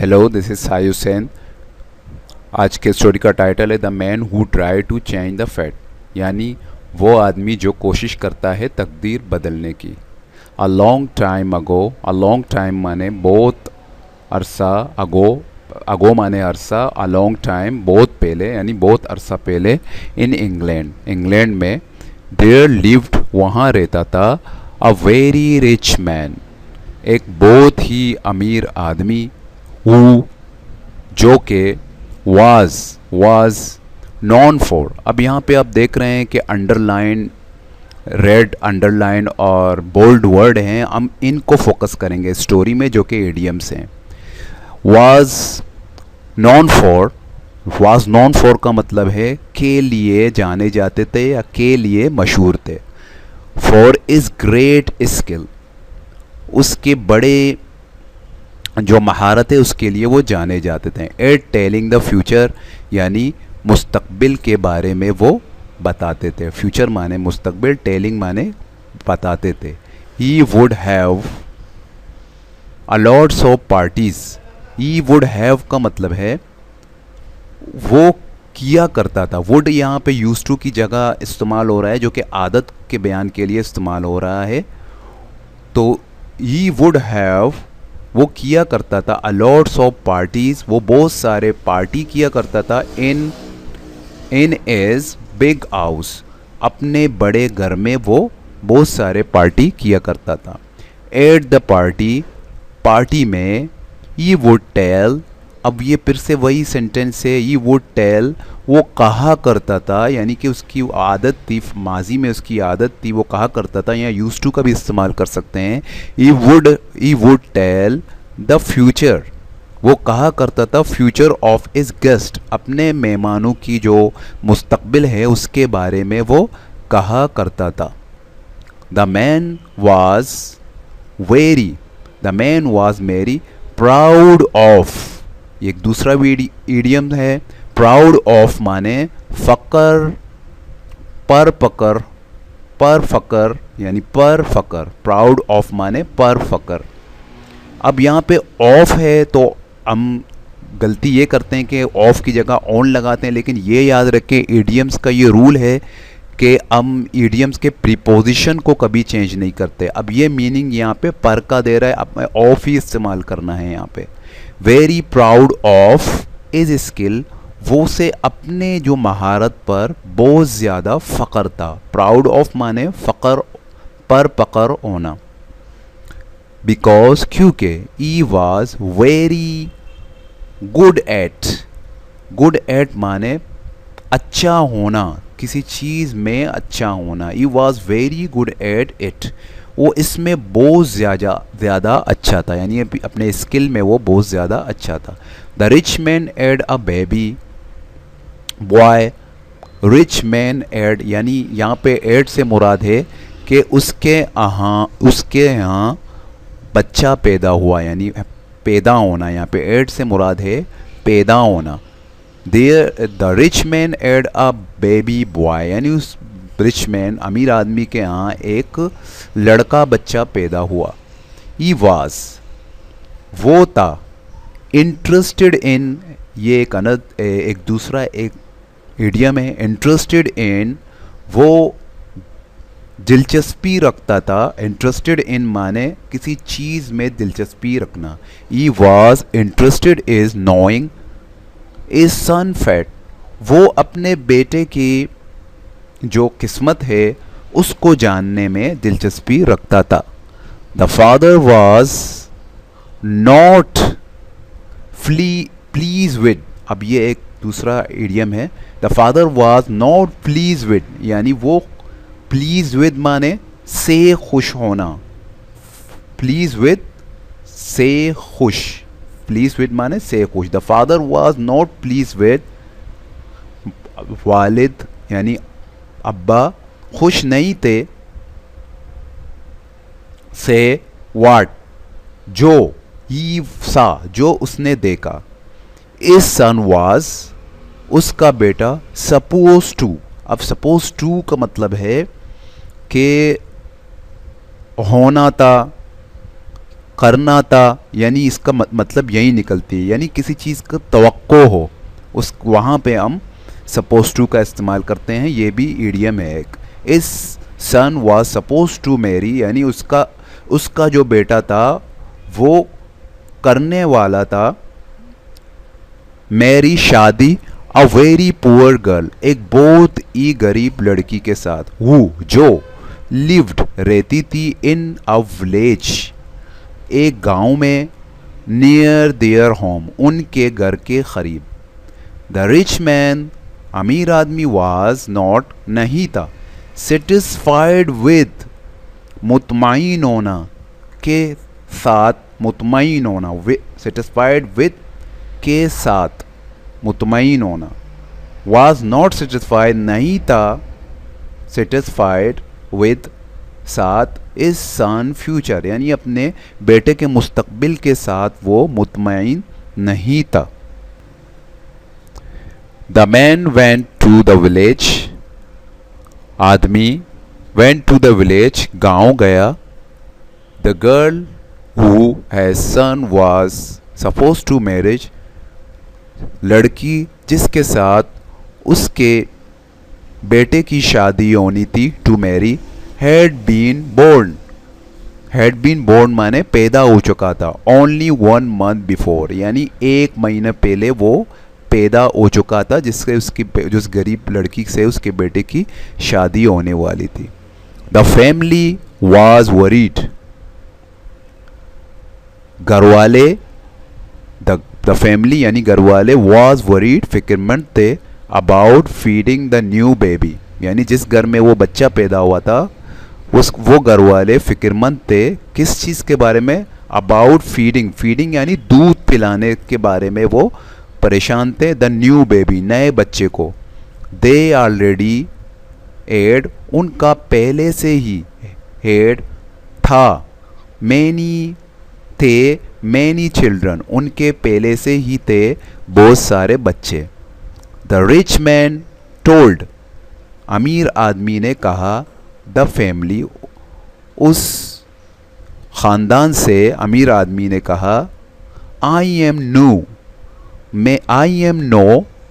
Hello, this is Sai Hussain. आज के story का टाइटल है the man who try to change the fate, यानी वो आदमी जो कोशिश करता है तकदीर बदलने की। A long time ago, a long time माने बहुत अरसा, अगो अगो माने अरसा, अ लॉन्ग टाइम बहुत पहले, यानी बहुत अरसा पहले। इन इंग्लैंड, इंग्लैंड में देयर लिव्ड, वहाँ रहता था, अ वेरी रिच मैन, एक बहुत ही अमीर आदमी। हु, जो के वाज नॉन फॉर। अब यहाँ पे आप देख रहे हैं कि अंडरलाइन, रेड अंडरलाइन और बोल्ड वर्ड हैं, हम इनको फोकस करेंगे स्टोरी में, जो कि एडियम्स हैं। Was non for, was non for का मतलब है के लिए जाने जाते थे या के लिए मशहूर थे। फॉर इज ग्रेट स्किल, उसके बड़े जो महारत है उसके लिए वो जाने जाते थे। एट टेलिंग द फ्यूचर, यानी मुस्तकबिल के बारे में वो बताते थे। फ्यूचर माने मुस्तकबिल, टेलिंग माने बताते थे। He would have a lots of parties. He would have का मतलब है वो किया करता था। वुड यहाँ पे यूज टू की जगह इस्तेमाल हो रहा है, जो कि आदत के बयान के लिए इस्तेमाल हो रहा है। तो ही वुड हैव, वो किया करता था, अलॉट्स ऑफ पार्टीज, वो बहुत सारे पार्टी किया करता था। इन एज बिग हाउस, अपने बड़े घर में वो बहुत सारे पार्टी किया करता था। एट द पार्टी, पार्टी में, ही वुड टेल, अब ये फिर से वही सेंटेंस है, ही वुड टेल, वो कहा करता था, यानी कि उसकी आदत थी, माजी में उसकी आदत थी, वो कहा करता था। यहाँ यूज टू का भी इस्तेमाल कर सकते हैं। He would tell the future, वो कहा करता था फ्यूचर ऑफ इज गेस्ट, अपने मेहमानों की जो मुस्तकबिल है उसके बारे में वो कहा करता था। The man was very proud of, एक दूसरा भी इडियम है। प्राउड ऑफ माने फकर, पर फकर, यानी पर फकर। प्राउड ऑफ माने पर फकर। अब यहाँ पे ऑफ है तो हम गलती ये करते हैं कि ऑफ की जगह ऑन लगाते हैं, लेकिन ये याद रखें इडियम्स का ये रूल है कि हम इडियम्स के प्रीपोजिशन को कभी चेंज नहीं करते। अब ये मीनिंग यहाँ पे पर का दे रहा है, अब मैं ऑफ ही इस्तेमाल करना है यहाँ पे। Very proud of is skill, वो से अपने जो महारत पर बहुत ज़्यादा फ़ख्र था। प्राउड ऑफ माने फ़ख्र, पर पकड़ होना। बिकॉज, क्योंकि, he was very good at माने अच्छा होना, किसी चीज़ में अच्छा होना। He was very good at it, वो इसमें बहुत ज़्यादा अच्छा था, यानी अपने स्किल में वो बहुत ज़्यादा अच्छा था। The rich man had a baby boy, rich man had, यानी यहाँ पे एड से मुराद है कि उसके यहाँ बच्चा पैदा हुआ, यानी पैदा होना। यहाँ पे एड से मुराद है पैदा होना। The rich man had a baby boy, यानी उस रिच मैन, अमीर आदमी के यहाँ एक लड़का बच्चा पैदा हुआ। ही वाज, वो था। इंटरेस्टेड इन, ये एक दूसरा एक इडियम है। इंटरेस्टेड इन, वो दिलचस्पी रखता था। इंटरेस्टेड इन माने किसी चीज़ में दिलचस्पी रखना। He was interested in knowing his son fate, वो अपने बेटे की जो किस्मत है उसको जानने में दिलचस्पी रखता था। The father was not please with, अब ये एक दूसरा इडियम है। The father was not please with, यानी वो प्लीज विद माने से खुश होना। प्लीज विद से खुश, प्लीज विद माने से खुश। The father was not please with, वालिद यानी अब्बा खुश नहीं थे। से वाट, जो, ही सा, जो उसने देखा। इस सन वाज, उसका बेटा। सपोज टू, अब सपोज टू का मतलब है कि होना था, करना था यानी इसका मतलब यही निकलती है, यानी किसी चीज़ का तवक्को हो, उस वहाँ पे हम सपोज टू का इस्तेमाल करते हैं। ये भी ईडियम है एक। इस सन वाज सपोज टू मैरी, यानी उसका जो बेटा था वो करने वाला था मैरी शादी अ वेरी पुअर गर्ल, एक बहुत ही गरीब लड़की के साथ, हु जो लिव्ड रहती थी इन अ विलेज, एक गांव में, नियर देयर होम, उनके घर के करीब। द रिच मैन, अमीर आदमी, वाज नॉट, नहीं था, सेटिस्फाइड विद, मुतमईन होना के साथ, मुतमईन होना, सेटिस्फाइड विद के साथ, मुतमईन होना। वाज नॉट सेटिस्फाइड, नहीं था सेटिस्फाइड विद, साथ, इस सन फ्यूचर, यानी अपने बेटे के मुस्तकबिल के साथ वो मुतमईन नहीं था। The man went to the village, आदमी वेंट टू द विलेज, गांव गया। The girl who has son was suppose to marriage, लड़की जिसके साथ उसके बेटे की शादी होनी थी, to marry, had been born, had been born माने पैदा हो चुका था, ओनली 1 month बिफोर, यानी 1 महीने पहले वो पैदा हो चुका था, जिससे उसकी जिस गरीब लड़की से उसके बेटे की शादी होने वाली थी। द फैमिली वाज वरीड, घर वाले, द फैमिली यानी घर वाले, वाज वरीड, फिक्रमंद थे, about feeding the new baby, यानी जिस घर में वो बच्चा पैदा हुआ था वो घर वाले फिक्रमंद थे किस चीज़ के बारे में, अबाउट फीडिंग, फीडिंग यानी दूध पिलाने के बारे में वो परेशान थे, द न्यू बेबी, नए बच्चे को। दे ऑलरेडी एड, उनका पहले से ही हेड था, मैनी थे, मैनी चिल्ड्रन, उनके पहले से ही थे बहुत सारे बच्चे। द रिच मैन टोल्ड, अमीर आदमी ने कहा, द फैमिली, उस ख़ानदान से अमीर आदमी ने कहा, आई एम नो,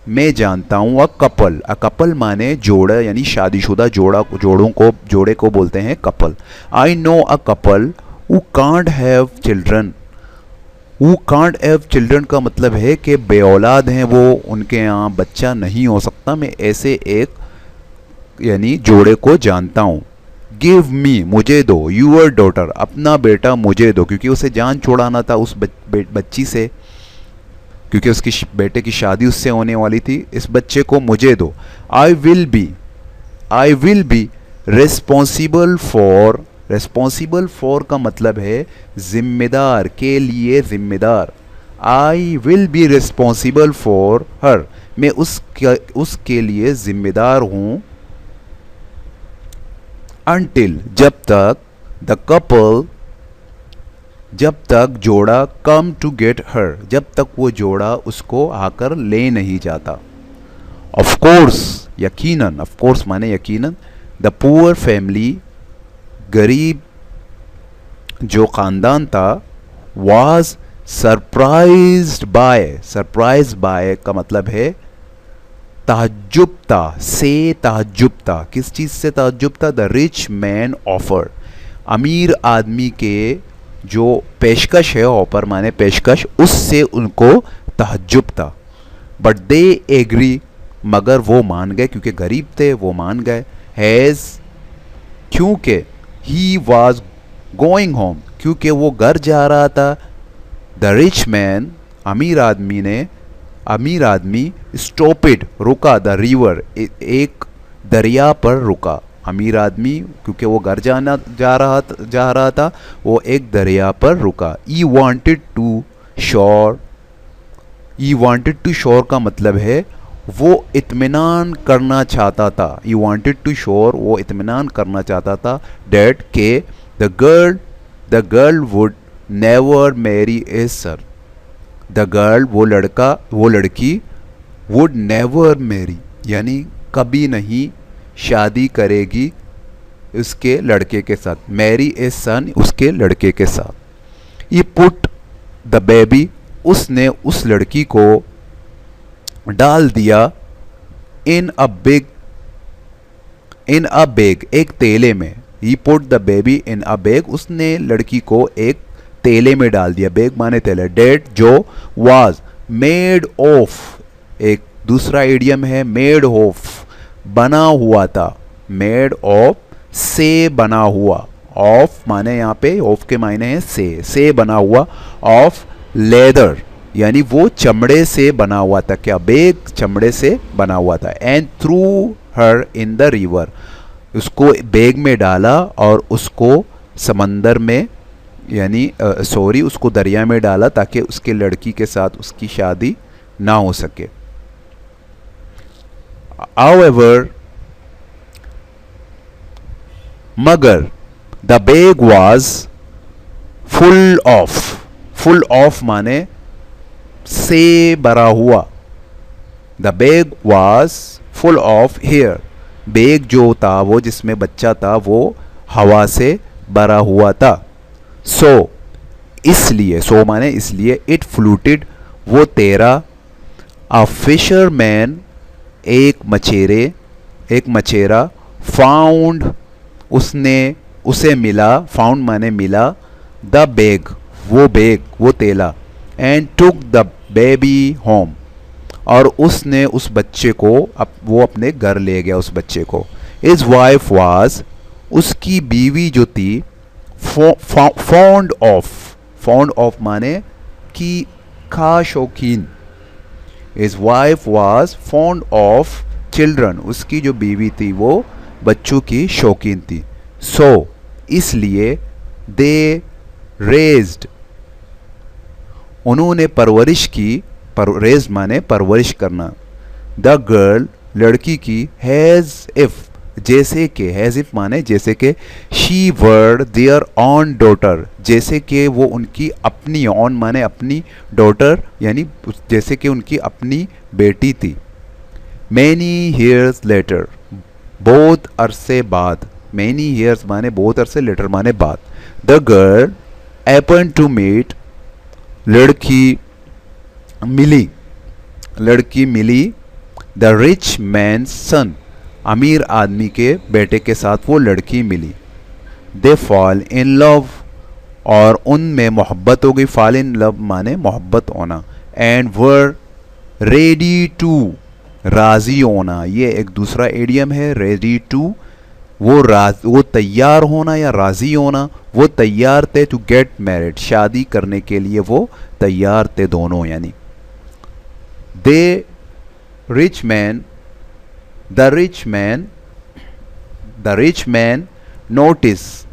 मैं जानता हूँ, अ कपल माने जोड़ा, यानी शादीशुदा जोड़े को बोलते हैं couple. I know a couple who can't have children, who can't have children का मतलब है कि बेऔलाद हैं वो, उनके यहाँ बच्चा नहीं हो सकता, मैं ऐसे एक यानी जोड़े को जानता हूँ। गिव मी, मुझे दो, यूअर डॉटर, अपना बेटा मुझे दो, क्योंकि उसे जान छुड़ाना था उस बच्ची से, क्योंकि उसकी बेटे की शादी उससे होने वाली थी, इस बच्चे को मुझे दो। I will be responsible for, responsible for का मतलब है जिम्मेदार, के लिए जिम्मेदार। I will be responsible for her, मैं उसके लिए जिम्मेदार हूँ। Until, जब तक, द कपल, जब तक जोड़ा, कम टू गेट हर, जब तक वो जोड़ा उसको आकर ले नहीं जाता। ऑफ कोर्स, यकीनन, ऑफ कोर्स माने यकीनन। द पुअर फैमिली, गरीब जो ख़ानदान था, वाज सरप्राइज्ड बाय का मतलब है ताज्जुब था, से ताज्जुब था, किस चीज़ से ताज्जुब था, द रिच मैन ऑफर, अमीर आदमी के जो पेशकश है, ऑफर माने पेशकश, उससे उनको ताज्जुब था। बट दे एग्री, मगर वो मान गए, क्योंकि गरीब थे वो मान गए। हैज़, क्योंकि ही वाज गोइंग होम, क्योंकि वो घर जा रहा था। द रिच मैन, अमीर आदमी स्टॉपिड, रुका, द रिवर, एक दरिया पर रुका। अमीर आदमी क्योंकि वो घर जा रहा था, वो एक दरिया पर रुका। ई वांटेड टू शोर का मतलब है वो इत्मीनान करना चाहता था। ई वांटेड टू शोर, वो इत्मीनान करना चाहता था, डैट के the girl would never marry a sir, the girl, वो लड़की, वुड नेवर मैरी, यानी कभी नहीं शादी करेगी उसके लड़के के साथ, मैरी ए सन, उसके लड़के के साथ। ही पुट द बेबी, उसने उस लड़की को डाल दिया इन a big, in a bag, एक तेले में। He put the baby in a bag, उसने लड़की को एक तेले में डाल दिया। बैग माने तेले। डेट जो वाज मेड ऑफ, एक दूसरा इडियम है मेड ऑफ, बना हुआ था। मेड ऑफ से बना हुआ, ऑफ माने यहाँ पे ऑफ के मायने हैं से बना हुआ। ऑफ लेदर यानी वो चमड़े से बना हुआ था। क्या? बैग चमड़े से बना हुआ था। And through her in the river, उसको बैग में डाला और उसको समंदर में यानी उसको दरिया में डाला ताकि उसके लड़की के साथ उसकी शादी ना हो सके। However, मगर the bag was full of माने से भरा हुआ। The bag was full of hair, bag जो था वो जिसमें बच्चा था वो हवा से भरा हुआ था। सो इसलिए, सो माने इसलिए, इट फ्लूटेड वो तैरा। अ फिशरमैन एक मछेरा फाउंड उसे मिला, फाउंड माने मिला। द बैग वो तेला। And took the baby home, और उसने उस बच्चे को वो अपने घर ले गया उस बच्चे को। इज वाइफ वाज, उसकी बीवी जो थी, फॉन्ड ऑफ माने की खा शौकीन। Is wife was fond of children, उसकी जो बीवी थी वो बच्चों की शौकीन थी। सो इसलिए दे रेज्ड, उन्होंने परवरिश की, रेज माने परवरिश करना। द गर्ल लड़की की, हैज इफ जैसे के, हैज इफ माने जैसे के, she were there on daughter, जैसे कि वो उनकी अपनी, ऑन माने अपनी, डॉटर यानी जैसे कि उनकी अपनी बेटी थी। मैनी ईयर्स लेटर, बहुत अरसे बाद, मैनी ईयर्स माने बहुत अरसे, लेटर माने बाद। The girl happened to meet, लड़की मिली द रिच मैन सन, अमीर आदमी के बेटे के साथ वो लड़की मिली। दे फॉल इन लव, और उनमें मोहब्बत हो गई। फॉल इन लव माने मोहब्बत होना। एंड वर रेडी टू, राजी होना, ये एक दूसरा एडियम है। रेडी टू वो तैयार होना या राजी होना, वो तैयार थे। टू गेट मैरिड, शादी करने के लिए वो तैयार थे दोनों। यानी द रिच मैन नोटिस,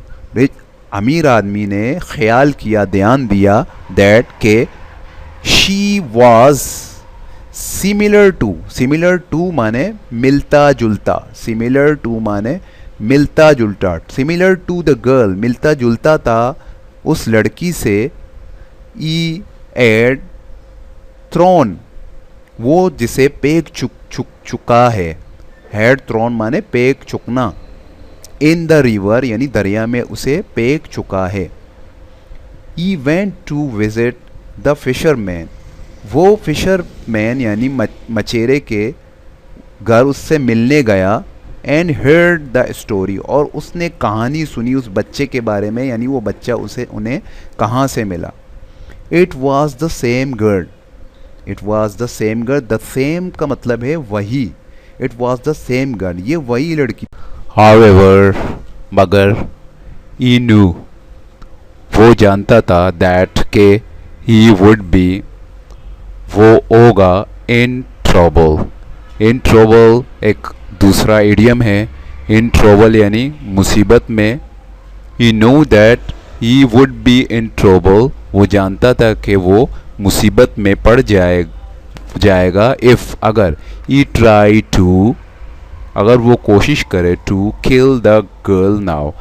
अमीर आदमी ने ख्याल किया, ध्यान दिया, दैट के शी वॉज सिमिलर टू माने मिलता जुलता, सिमिलर टू माने मिलता जुलता, सिमिलर टू द गर्ल, मिलता जुलता था उस लड़की से। ई एड थ्रोन, वो जिसे पेग चुका है। हैड थ्रोन माने पेग चुकना। इन द रिवर यानी दरिया में उसे पेग चुका है। He went to visit the fisherman, वो फिशरमैन यानी मछेरे के घर उससे मिलने गया। एंड हर्ड द स्टोरी, और उसने कहानी सुनी उस बच्चे के बारे में, यानी वो बच्चा उन्हें कहाँ से मिला। It was the same girl, the same का मतलब है वही। It was the same girl, ये वही लड़की। हाउएवर मगर, ही न्यू वो जानता था, दैट के ही वुड बी वो होगा, इन ट्रबल एक दूसरा इडियम है। इन ट्रबल यानी मुसीबत में। He know that he would be in trouble, वो जानता था कि वो मुसीबत में पड़ जाएगा। इफ़ अगर, ही ट्राई टू अगर वो कोशिश करे, to kill the girl now,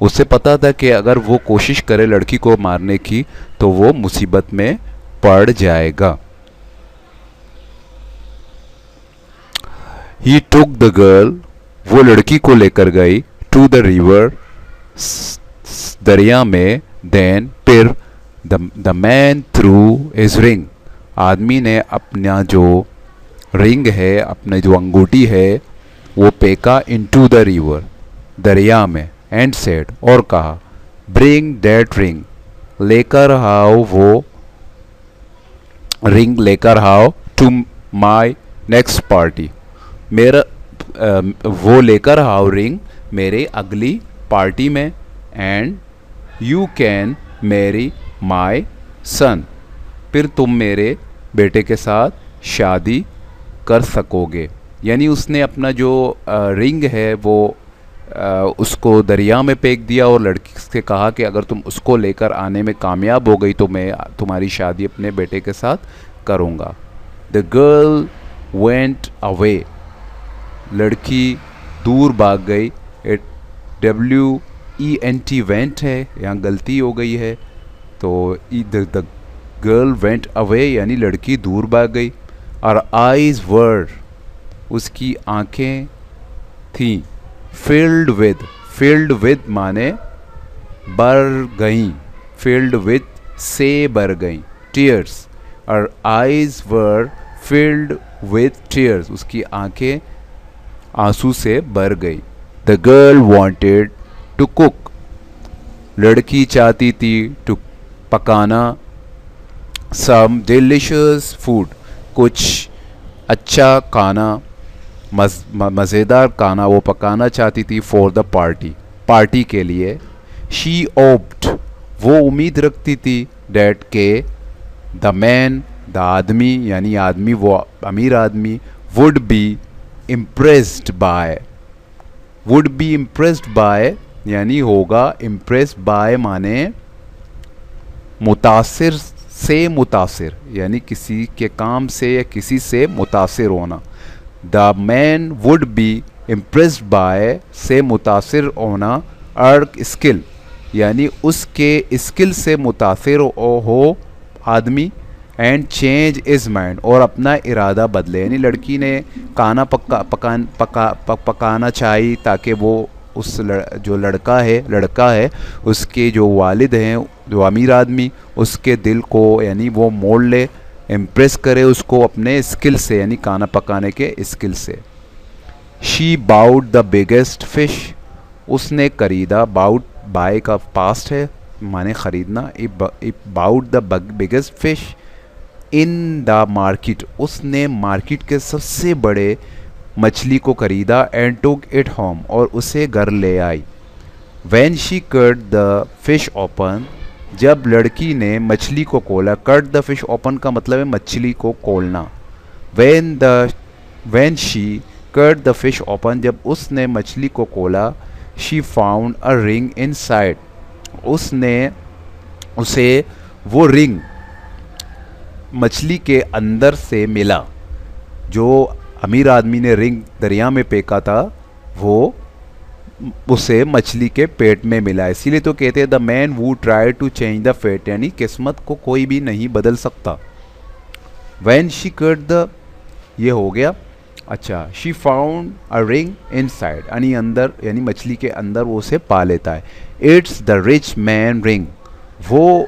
उसे पता था कि अगर वो कोशिश करे लड़की को मारने की तो वो मुसीबत में पड़ जाएगा। ही टुक द गर्ल, वो लड़की को लेकर गई, टू द रिवर दरिया में। देन फिर the man through is ring, आदमी ने अपना जो रिंग है, अपने जो अंगूठी है, वो फेंका इनटू द रिवर, दरिया में, एंड सेड, और कहा, ब्रिंग दैट रिंग, लेकर आओ वो रिंग, लेकर आओ टू माई नेक्स्ट पार्टी, मेरा वो लेकर आओ रिंग मेरे अगली पार्टी में, एंड यू कैन मैरी माई सन, फिर तुम मेरे बेटे के साथ शादी कर सकोगे। यानी उसने अपना जो रिंग है वो उसको दरिया में फेंक दिया और लड़की से कहा कि अगर तुम उसको लेकर आने में कामयाब हो गई तो मैं तुम्हारी शादी अपने बेटे के साथ करूँगा। द गर्ल वेंट अवे, लड़की दूर भाग गई। WENT वेंट है, यहाँ गलती हो गई है, तो द गर्ल वेंट अवे यानी लड़की दूर भाग गई। और आइज़ वर, उसकी आँखें थीं, फील्ड विद माने भर गईं, फील्ड विद से भर गईं, टीयर्स, और eyes were filled with tears, उसकी आंखें आंसू से भर गई। The girl wanted to cook, लड़की चाहती थी टू पकाना, सम डिलिशियस फूड, कुछ अच्छा खाना, मज़ेदार खाना वो पकाना चाहती थी, फॉर द पार्टी, पार्टी के लिए। शी ओप्ड, वो उम्मीद रखती थी, डैट के द मैन, द आदमी यानी आदमी, वो अमीर आदमी, वुड बी इम्प्रेस्ड बाय यानी होगा इम्प्रेस्ड बाय माने मुतासिर से, मुतासिर यानी किसी के काम से या किसी से मुतासिर होना। The man would be impressed by से मुतासिर होना, अर्क स्किल यानी उसके स्किल से मुतासिर हो आदमी, एंड चेंज इज माइंड और अपना इरादा बदले। यानी लड़की ने खाना पकाना चाहिए ताकि वो उस जो लड़का है उसके जो वालिद हैं, जो अमीर आदमी, उसके दिल को यानी वो मोड़ ले, इम्प्रेस करे उसको अपने स्किल से यानी खाना पकाने के स्किल से। She bowed the biggest fish, उसने खरीदा, बाउड बाय का पास्ट है माने खरीदना, bowed the biggest fish in the market, उसने मार्केट के सबसे बड़े मछली को खरीदा, एंड टुक इट होम और उसे घर ले आई। When she cut the fish open, जब लड़की ने मछली को खोला, कट द फिश ओपन का मतलब है मछली को खोलना। When she cut the fish open, जब उसने मछली को खोला, she found a ring inside, उसने उसे वो रिंग मछली के अंदर से मिला। जो अमीर आदमी ने रिंग दरिया में फेंका था वो उसे मछली के पेट में मिला। इसीलिए तो कहते हैं the man who try to change the fate, यानी किस्मत को कोई भी नहीं बदल सकता। व्हेन शी कट द, ये हो गया। अच्छा, she found a ring inside यानी अंदर, यानी मछली के अंदर वो उसे पा लेता है। It's the rich man ring, वो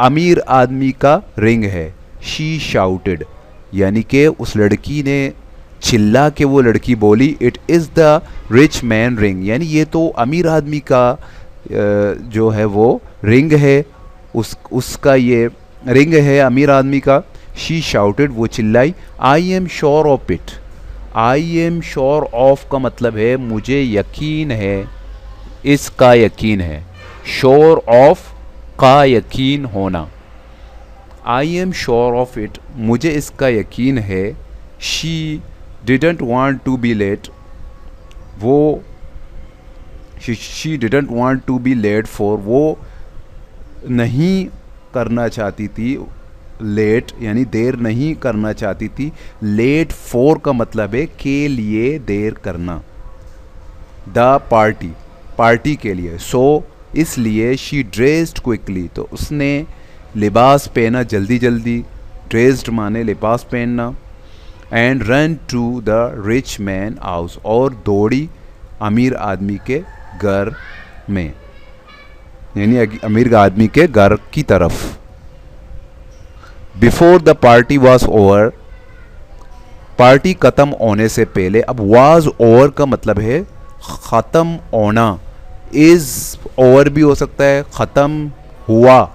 अमीर आदमी का रिंग है। शी शाउटेड यानी कि उस लड़की ने चिल्ला के वो लड़की बोली, it is the rich man ring, यानी ये तो अमीर आदमी का जो है वो रिंग है, उसका ये रिंग है अमीर आदमी का। शी शाउटेड, वो चिल्लाई, आई am sure of it, I am sure of का मतलब है मुझे यकीन है, इसका यकीन है, श्योर ऑफ का यकीन होना। I am sure of it, मुझे इसका यकीन है। She didn't want to be late, वो she didn't want to be late for, वो नहीं करना चाहती थी, लेट यानी देर नहीं करना चाहती थी। लेट फॉर का मतलब है के लिए देर करना। द पार्टी, पार्टी के लिए। सो इसलिए शी ड्रेस्ड क्विकली, तो उसने लिबास पहना जल्दी जल्दी, ड्रेस्ड माने लिबास पहनना। And run to the rich man house, और दौड़ी अमीर आदमी के घर में। यानी अमीर आदमी के घर की तरफ। Before the party was over, party ख़त्म होने से पहले। अब वाज ओवर का मतलब है ख़त्म होना। इज़ ओवर भी हो सकता है, ख़त्म हुआ,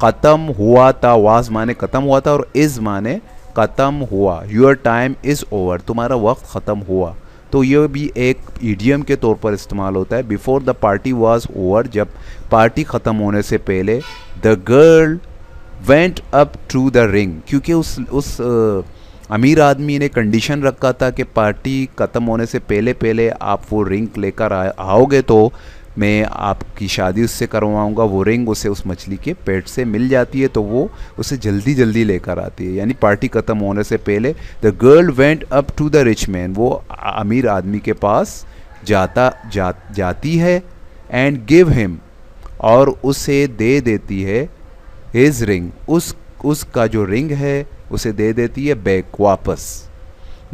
ख़त्म हुआ था। वाज माने ख़त्म हुआ था और इज़ माने ख़त्म हुआ। योर टाइम इज़ ओवर, तुम्हारा वक्त ख़त्म हुआ। तो ये भी एक ईडियम के तौर पर इस्तेमाल होता है। Before the party was over, जब पार्टी ख़त्म होने से पहले। The girl went up to the ring, क्योंकि उस अमीर आदमी ने कंडीशन रखा था कि पार्टी ख़त्म होने से पहले पहले आप वो रिंग लेकर आओगे तो मैं आपकी शादी उससे करवाऊंगा। वो रिंग उसे उस मछली के पेट से मिल जाती है, तो वो उसे जल्दी जल्दी लेकर आती है। यानी पार्टी ख़त्म होने से पहले the girl went up to the rich man, वो अमीर आदमी के पास जाती है। एंड गिव हिम, और उसे दे देती है हिज रिंग, उसका जो रिंग है उसे दे देती है बैक, वापस।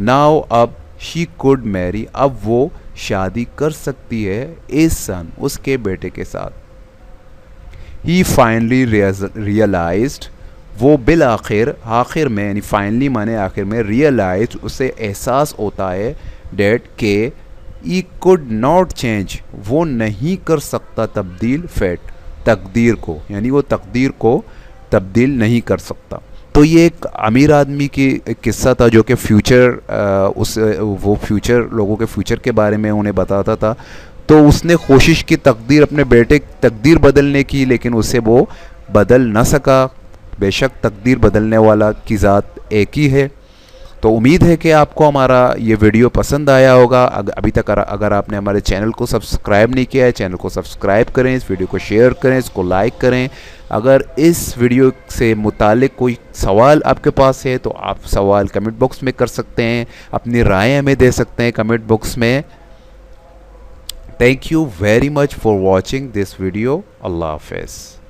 नाउ अब शी कुड मैरी, अब वो शादी कर सकती है इज सन, उसके बेटे के साथ। ही फाइनली रियलाइज्ड, वो बिल आखिर में, यानी फाइनली माने आखिर में, रियलाइज उसे एहसास होता है डेट के ही कुड नॉट चेंज, वो नहीं कर सकता तब्दील फेट, तकदीर को, यानी वो तकदीर को तब्दील नहीं कर सकता। तो ये एक अमीर आदमी की एक किस्सा था जो कि वो फ्यूचर लोगों के फ्यूचर के बारे में उन्हें बताता था। तो उसने कोशिश की तकदीर, अपने बेटे की तकदीर बदलने की, लेकिन उसे वो बदल ना सका। बेशक तकदीर बदलने वाला की ज़ात एक ही है। तो उम्मीद है कि आपको हमारा ये वीडियो पसंद आया होगा। अभी तक अगर आपने हमारे चैनल को सब्सक्राइब नहीं किया है, चैनल को सब्सक्राइब करें, इस वीडियो को शेयर करें, इसको लाइक करें। अगर इस वीडियो से मुतालिक कोई सवाल आपके पास है तो आप सवाल कमेंट बॉक्स में कर सकते हैं, अपनी राय हमें दे सकते हैं कमेंट बॉक्स में। Thank you very much for watching this video. अल्लाह हाफ़िज़।